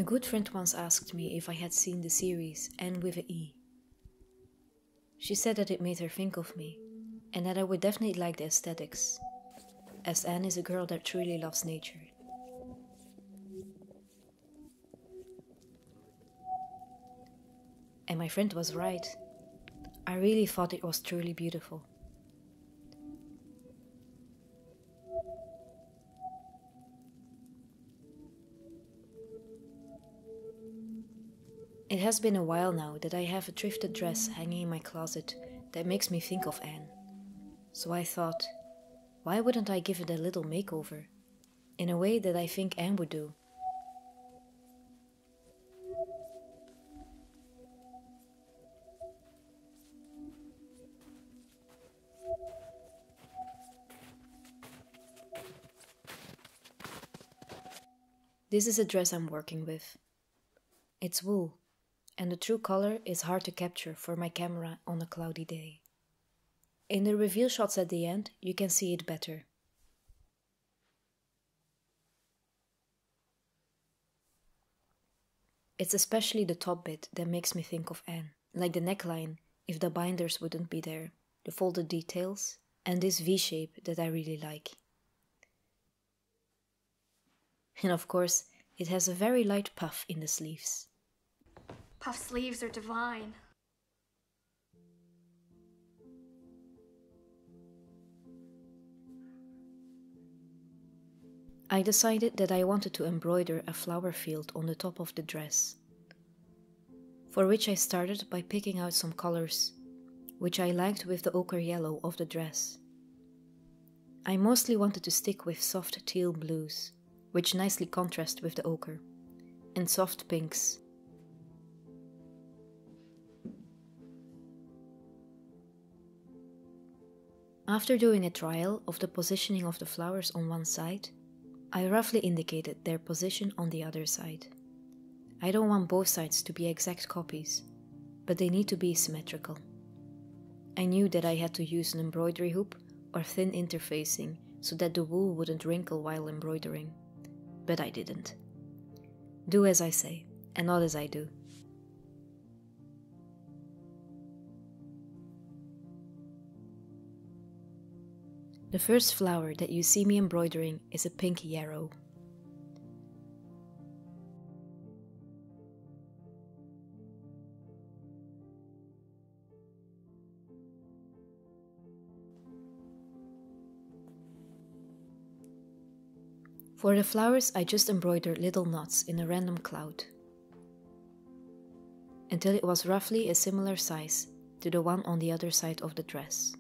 A good friend once asked me if I had seen the series Anne with an E. She said that it made her think of me, and that I would definitely like the aesthetics, as Anne is a girl that truly loves nature. And my friend was right. I really thought it was truly beautiful. It has been a while now that I have a thrifted dress hanging in my closet that makes me think of Anne. So I thought, why wouldn't I give it a little makeover, in a way that I think Anne would do? This is a dress I'm working with. It's wool, and the true color is hard to capture for my camera on a cloudy day. In the reveal shots at the end, you can see it better. It's especially the top bit that makes me think of Anne, like the neckline if the binders wouldn't be there, the folded details, and this V-shape that I really like. And of course, it has a very light puff in the sleeves. Puff sleeves are divine. I decided that I wanted to embroider a flower field on the top of the dress, for which I started by picking out some colors, which I liked with the ochre yellow of the dress. I mostly wanted to stick with soft teal blues, which nicely contrast with the ochre, and soft pinks. After doing a trial of the positioning of the flowers on one side, I roughly indicated their position on the other side. I don't want both sides to be exact copies, but they need to be symmetrical. I knew that I had to use an embroidery hoop or thin interfacing so that the wool wouldn't wrinkle while embroidering, but I didn't. Do as I say, and not as I do. The first flower that you see me embroidering is a pink yarrow. For the flowers, I just embroidered little knots in a random cloud, until it was roughly a similar size to the one on the other side of the dress.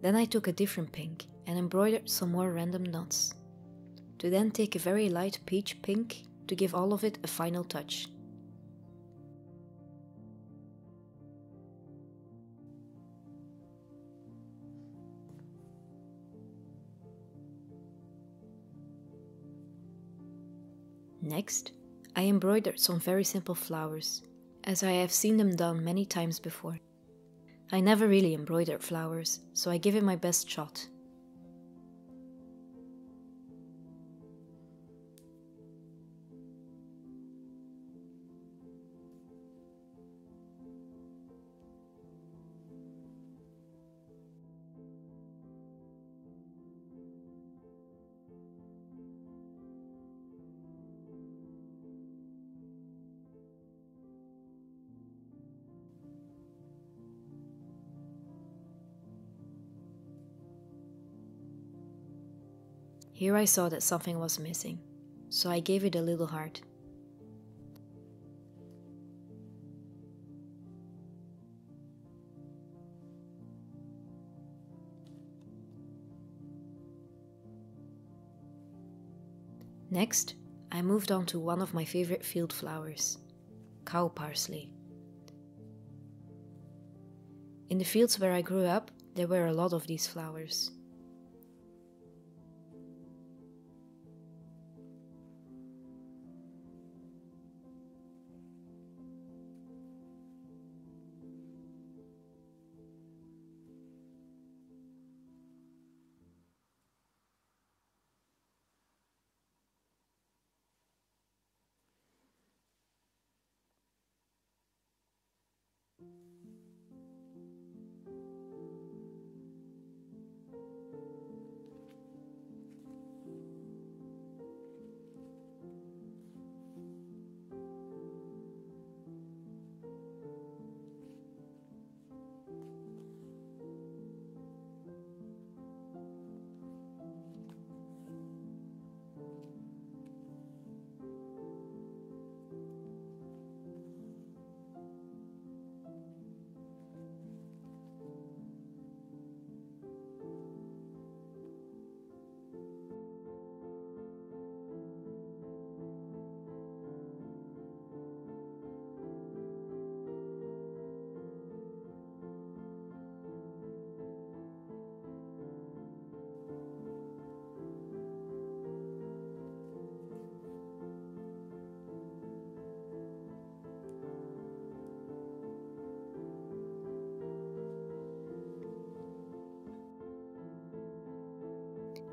Then I took a different pink and embroidered some more random knots, to then take a very light peach pink to give all of it a final touch. Next, I embroidered some very simple flowers, as I have seen them done many times before. I never really embroidered flowers, so I give it my best shot. Here I saw that something was missing, so I gave it a little heart. Next, I moved on to one of my favorite field flowers, cow parsley. In the fields where I grew up, there were a lot of these flowers.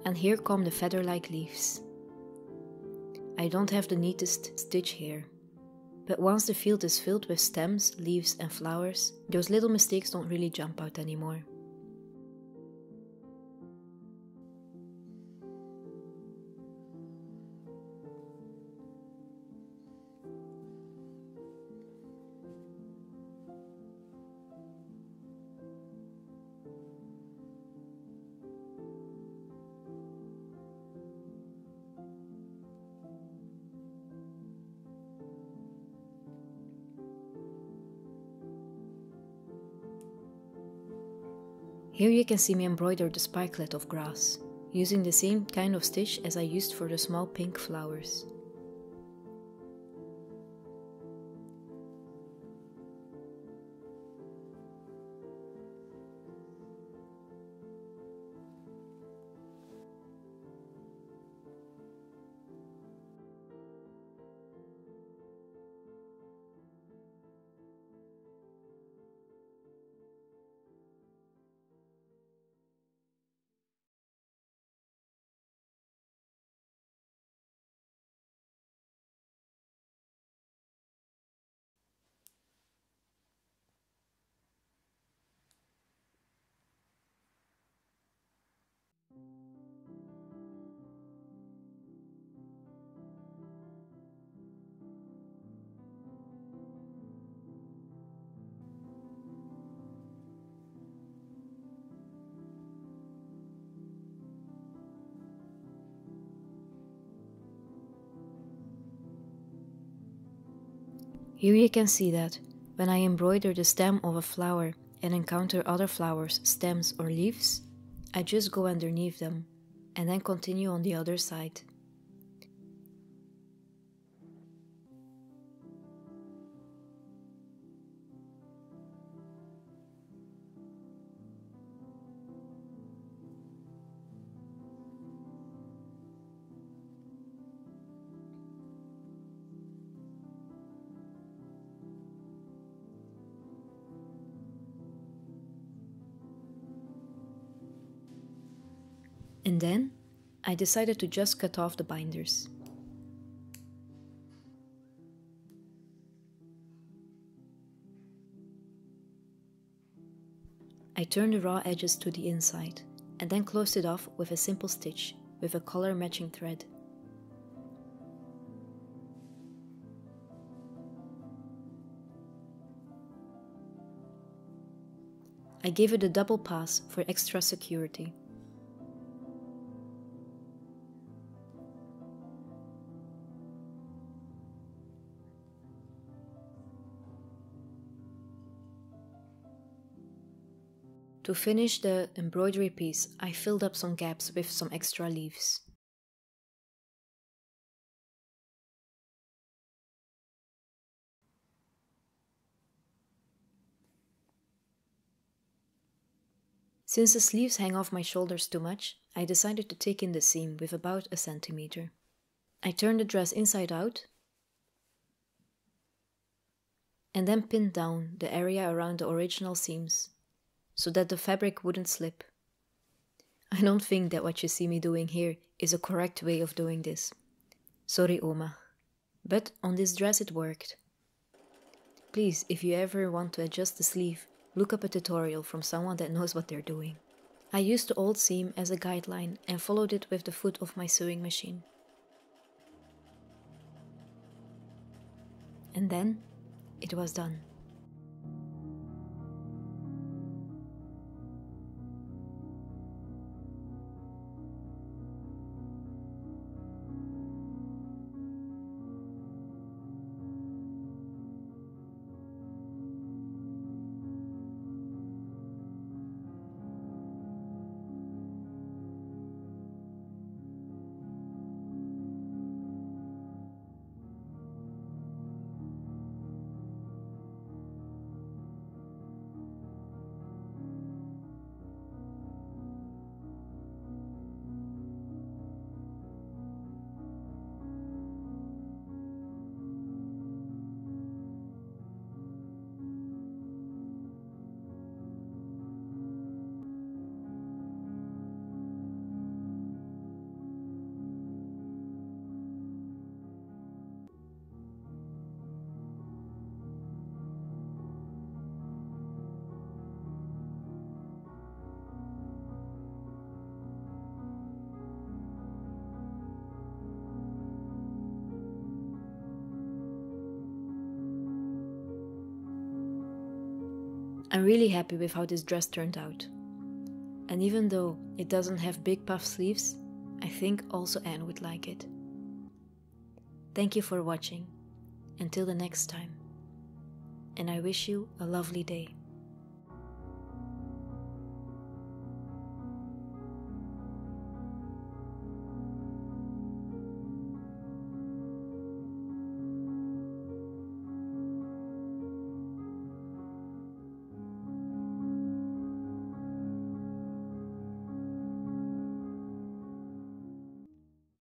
And here come the feather-like leaves. I don't have the neatest stitch here, but once the field is filled with stems, leaves and flowers, those little mistakes don't really jump out anymore. Here you can see me embroider the spikelet of grass, using the same kind of stitch as I used for the small pink flowers. Here you can see that, when I embroider the stem of a flower and encounter other flowers, stems or leaves, I just go underneath them and then continue on the other side. And then, I decided to just cut off the binders. I turned the raw edges to the inside, and then closed it off with a simple stitch, with a color matching thread. I gave it a double pass for extra security. To finish the embroidery piece, I filled up some gaps with some extra leaves. Since the sleeves hang off my shoulders too much, I decided to take in the seam with about 1 centimeter. I turned the dress inside out and then pinned down the area around the original seams so that the fabric wouldn't slip. I don't think that what you see me doing here is a correct way of doing this. Sorry, Oma. But on this dress it worked. Please, if you ever want to adjust the sleeve, look up a tutorial from someone that knows what they're doing. I used the old seam as a guideline and followed it with the foot of my sewing machine. And then it was done. I'm really happy with how this dress turned out. And even though it doesn't have big puff sleeves, I think also Anne would like it. Thank you for watching. Until the next time. And I wish you a lovely day.